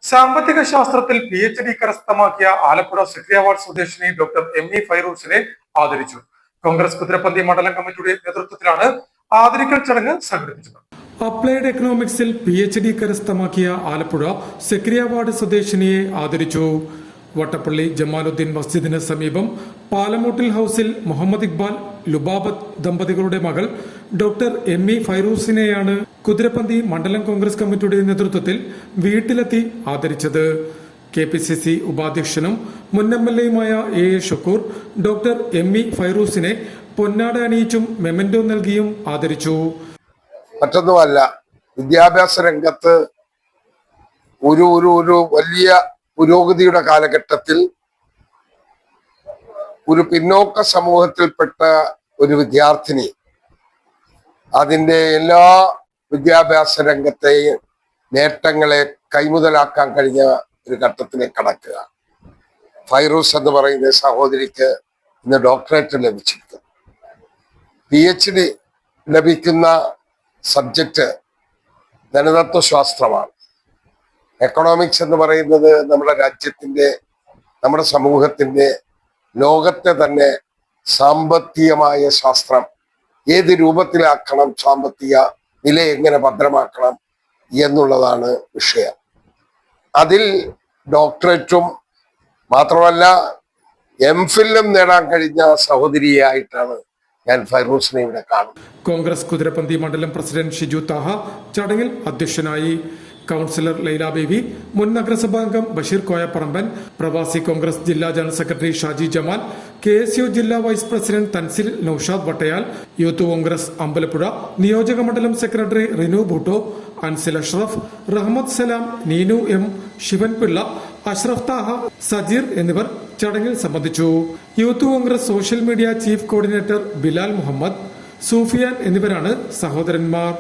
സാമ്പത്തിക ശാസ്ത്രത്തിൽ PhD കരസ്ഥമാക്കിയ ആലപ്പുഴ സെക്രിയാവാഡ് സ്വദേശിനി ഡോക്ടർ ME ഫൈറൂസിനെ ആദരിച്ചു. കോൺഗ്രസ് കുതിരപ്പന്തി മണ്ഡലം കമ്മിറ്റിയുടെ നേതൃത്വത്തിലാണ് ആദരിക്കൽ ചടങ്ങ് സംഘടിപ്പിച്ചത്. അപ്ലൈഡ് എക്കണോമിക്സിൽ PhD കരസ്ഥമാക്കിയ ആലപ്പുഴ സെക്രിയാവാഡ് സ്വദേശിനിയെ ആദരിച്ചു. വട്ടപ്പള്ളി ജമാലുദ്ദീൻ മസ്ജിദിന് സമീപം പാലമൂട്ടിൽ ഹൌസിൽ മുഹമ്മദ് ഇക്ബാൽ ലുബാബത്ത് ദമ്പതികളുടെ മകൾ ഡോക്ടർ ME ഫൈറൂസിനെയാണ് കുതിരപ്പന്തി മണ്ഡലം കോൺഗ്രസ് കമ്മിറ്റിയുടെ നേതൃത്വത്തിൽ വീട്ടിലെത്തി ആദരിച്ചത്. KPCC ഉപാധ്യക്ഷനും മുൻ MLAയുമായ A ഷുക്കൂർ ഡോക്ടർ ME ഫൈറൂസിനെ പൊന്നാട അണിയിച്ചും മെമന്റോ നൽകിയും ആദരിച്ചു. മറ്റൊന്നുമല്ല, വിദ്യാഭ്യാസ രംഗത്ത് ഒരു വലിയ പുരോഗതിയുടെ കാലഘട്ടത്തിൽ ഒരു പിന്നോക്ക സമൂഹത്തിൽപ്പെട്ട ഒരു വിദ്യാർത്ഥിനി അതിൻ്റെ എല്ലാ വിദ്യാഭ്യാസ രംഗത്തെയും നേട്ടങ്ങളെ കൈമുതലാക്കാൻ കഴിഞ്ഞ ഒരു ഘട്ടത്തിലേക്ക് കടക്കുക. ഫൈറൂസ് എന്ന് പറയുന്ന സഹോദരിക്ക് ഇന്ന് ഡോക്ടറേറ്റ് ലഭിച്ചിരിക്കുന്നു. PhD ലഭിക്കുന്ന സബ്ജക്റ്റ് ധനതത്വശാസ്ത്രമാണ്. എക്കണോമിക്സ് എന്ന് പറയുന്നത് നമ്മുടെ രാജ്യത്തിൻ്റെ, നമ്മുടെ സമൂഹത്തിൻ്റെ, ലോകത്തെ തന്നെ സാമ്പത്തികമായ ശാസ്ത്രം ഏത് രൂപത്തിലാക്കണം, സാമ്പത്തിക നില എങ്ങനെ ഭദ്രമാക്കണം എന്നുള്ളതാണ് വിഷയം. അതിൽ ഡോക്ടറേറ്റും മാത്രമല്ല MPhilഉം നേടാൻ കഴിഞ്ഞ സഹോദരിയായിട്ടാണ് ഞാൻ ഫൈറൂസിനെ ഇവിടെ കാണുന്നത്. കോൺഗ്രസ് കുതിരപ്പന്തി മണ്ഡലം പ്രസിഡന്റ് ഷിജു താഹ ചടങ്ങിൽ അധ്യക്ഷനായി. കൗൺസിലർ ലൈല ബേബി, മുൻ നഗരസഭാംഗം ബഷീർ കോയപ്പറമ്പൻ, പ്രവാസി കോൺഗ്രസ് ജില്ലാ general secretary Shaji Jamal, KSU ജില്ലാ vice president Thansil Noushad Vattayal, youth Congress Ambalappuzha നിയോജക മണ്ഡലം സെക്രട്ടറി റിനു ബൂട്ടോ, അൻസിൽ അഷ്റഫ്, റഹ്മത്ത് സലാം, നീനു M, ശിവൻപിള്ള, അഷ്റഫ് താഹ, സജീർ എന്നിവർ ചടങ്ങിൽ സംബന്ധിച്ചു. Youth Congress social media chief coordinator Bilal Muhammad, Sufiyan എന്നിവരാണ് സഹോദരന്മാർ.